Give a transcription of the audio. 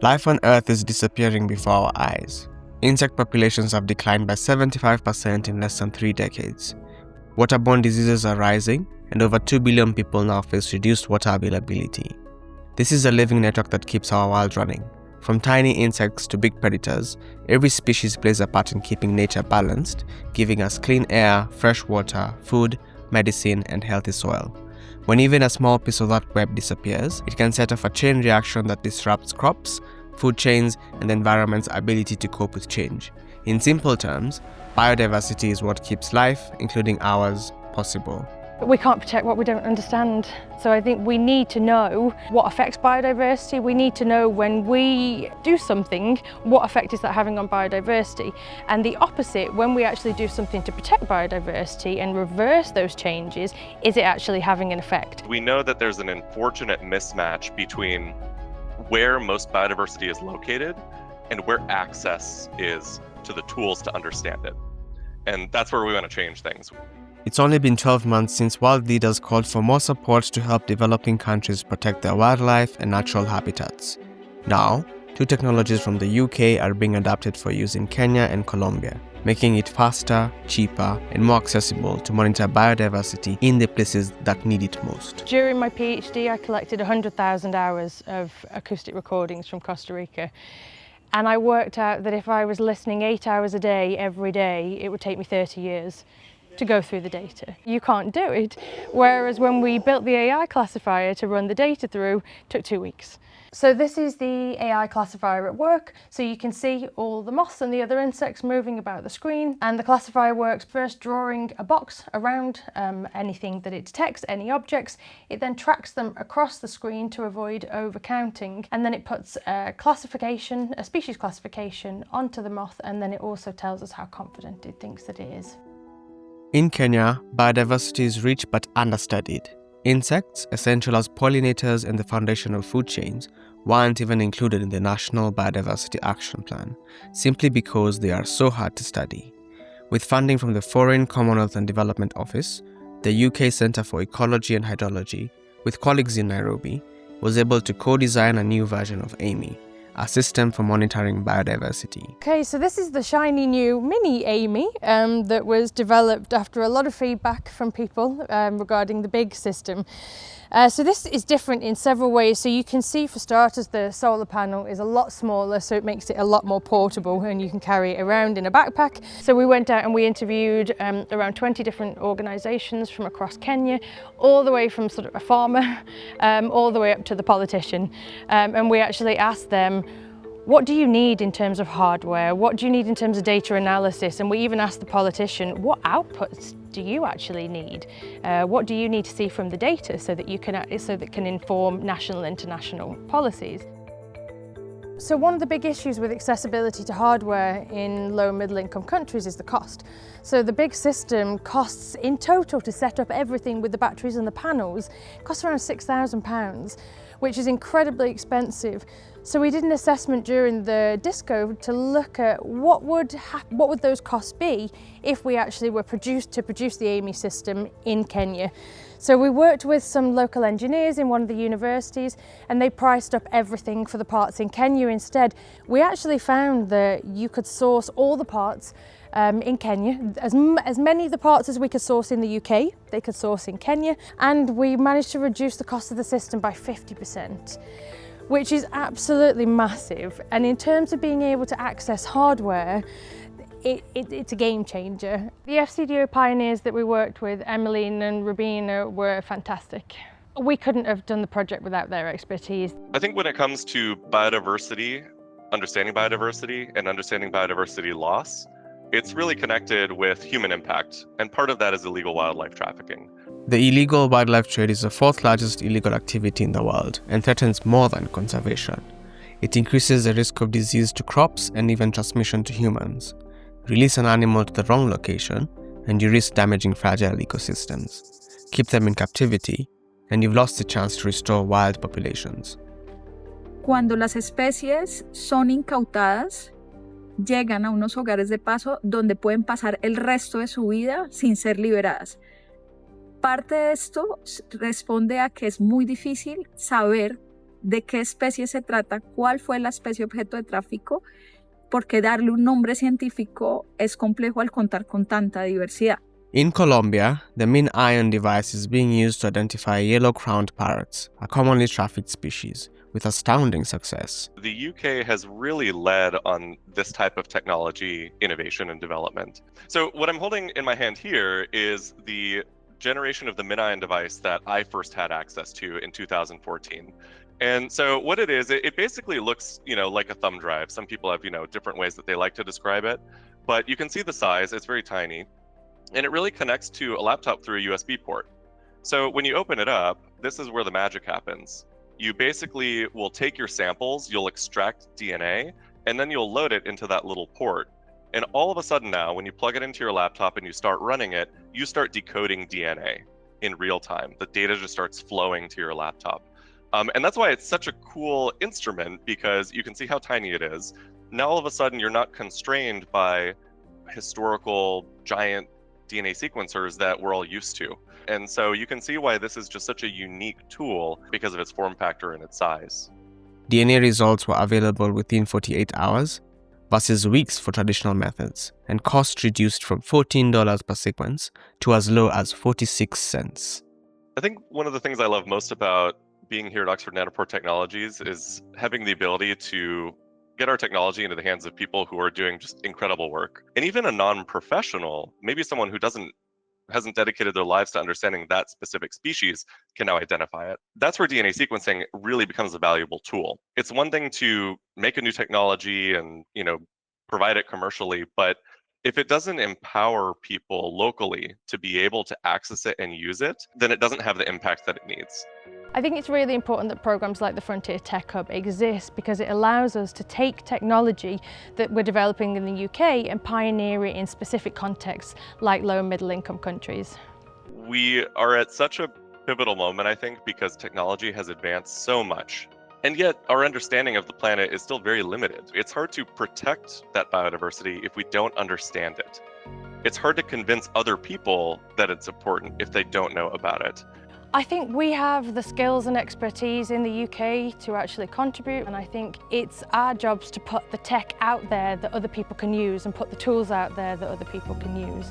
Life on Earth is disappearing before our eyes. Insect populations have declined by 75% in less than 3 decades. Waterborne diseases are rising, and over 2 billion people now face reduced water availability. This is a living network that keeps our world running. From tiny insects to big predators, every species plays a part in keeping nature balanced, giving us clean air, fresh water, food, medicine, and healthy soil. When even a small piece of that web disappears, it can set off a chain reaction that disrupts crops, food chains, and the environment's ability to cope with change. In simple terms, biodiversity is what keeps life, including ours, possible. We can't protect what we don't understand. So I think we need to know what affects biodiversity. We need to know when we do something, what effect is that having on biodiversity? And the opposite, when we actually do something to protect biodiversity and reverse those changes, is it actually having an effect? We know that there's an unfortunate mismatch between where most biodiversity is located and where access is to the tools to understand it. And that's where we want to change things. It's only been 12 months since world leaders called for more support to help developing countries protect their wildlife and natural habitats. Now, 2 technologies from the UK are being adapted for use in Kenya and Colombia, making it faster, cheaper, and more accessible to monitor biodiversity in the places that need it most. During my PhD, I collected 100,000 hours of acoustic recordings from Costa Rica. And I worked out that if I was listening 8 hours a day, every day, it would take me 30 years to go through the data. You can't do it. Whereas when we built the AI classifier to run the data through, it took 2 weeks. So this is the AI classifier at work. So you can see all the moths and the other insects moving about the screen. And the classifier works first drawing a box around anything that it detects, any objects. It then tracks them across the screen to avoid overcounting. And then it puts a classification, a species classification onto the moth. And then it also tells us how confident it thinks that it is. In Kenya, biodiversity is rich but understudied. Insects, essential as pollinators and the foundation of food chains, weren't even included in the National Biodiversity Action Plan, simply because they are so hard to study. With funding from the Foreign, Commonwealth and Development Office, the UK Centre for Ecology and Hydrology, with colleagues in Nairobi, was able to co-design a new version of AMY, a system for monitoring biodiversity. Okay, so this is the shiny new mini AMY that was developed after a lot of feedback from people regarding the big system. So this is different in several ways. So you can see, for starters, the solar panel is a lot smaller, so it makes it a lot more portable and you can carry it around in a backpack. So we went out and we interviewed around 20 different organisations from across Kenya, all the way from sort of a farmer, all the way up to the politician. And we actually asked them, what do you need in terms of hardware? What do you need in terms of data analysis? And we even asked the politician, what outputs do you actually need? What do you need to see from the data so that can inform national and international policies? So one of the big issues with accessibility to hardware in low and middle income countries is the cost. So the big system costs in total to set up everything with the batteries and the panels, costs around £6,000, which is incredibly expensive. So we did an assessment during the disco to look at what would those costs be if we actually were to produce the AMY system in Kenya. So we worked with some local engineers in one of the universities and they priced up everything for the parts in Kenya instead. We actually found that you could source all the parts in Kenya, as many of the parts as we could source in the UK, they could source in Kenya, and we managed to reduce the cost of the system by 50%. Which is absolutely massive. And in terms of being able to access hardware, it's a game changer. The FCDO pioneers that we worked with, Emmeline and Rubina, were fantastic. We couldn't have done the project without their expertise. I think when it comes to biodiversity, understanding biodiversity and understanding biodiversity loss, it's really connected with human impact. And part of that is illegal wildlife trafficking. The illegal wildlife trade is the 4th largest illegal activity in the world and threatens more than conservation. It increases the risk of disease to crops and even transmission to humans. Release an animal to the wrong location and you risk damaging fragile ecosystems. Keep them in captivity and you've lost the chance to restore wild populations. Cuando las especies son incautadas, llegan a unos hogares de paso donde pueden pasar el resto de su vida sin ser liberadas. Parte de esto responde a que es muy difícil saber de qué especie se trata, cuál fue la especie objeto de tráfico, porque darle un nombre científico es complejo al contar con tanta diversidad. In Colombia, the MinION device is being used to identify yellow-crowned parrots, a commonly trafficked species, with astounding success. The UK has really led on this type of technology innovation and development. So what I'm holding in my hand here is the generation of the MinION device that I first had access to in 2014. And so what it is, it basically looks, like a thumb drive. Some people have, different ways that they like to describe it, but you can see the size, it's very tiny. And it really connects to a laptop through a USB port. So when you open it up, this is where the magic happens. You basically will take your samples, you'll extract DNA, and then you'll load it into that little port. And all of a sudden now, when you plug it into your laptop and you start running it, you start decoding DNA in real time. The data just starts flowing to your laptop. And that's why it's such a cool instrument, because you can see how tiny it is. Now all of a sudden, you're not constrained by historical giant DNA sequencers that we're all used to. And so you can see why this is just such a unique tool because of its form factor and its size. DNA results were available within 48 hours versus weeks for traditional methods, and cost reduced from $14 per sequence to as low as 46 cents. I think one of the things I love most about being here at Oxford Nanopore Technologies is having the ability to get our technology into the hands of people who are doing just incredible work. And even a non-professional, maybe someone who hasn't dedicated their lives to understanding that specific species, can now identify it. That's where DNA sequencing really becomes a valuable tool. It's one thing to make a new technology and, provide it commercially, but if it doesn't empower people locally to be able to access it and use it, then it doesn't have the impact that it needs. I think it's really important that programs like the Frontier Tech Hub exist, because it allows us to take technology that we're developing in the UK and pioneer it in specific contexts like low and middle income countries. We are at such a pivotal moment, I think, because technology has advanced so much. And yet our understanding of the planet is still very limited. It's hard to protect that biodiversity if we don't understand it. It's hard to convince other people that it's important if they don't know about it. I think we have the skills and expertise in the UK to actually contribute, and I think it's our jobs to put the tech out there that other people can use and put the tools out there that other people can use.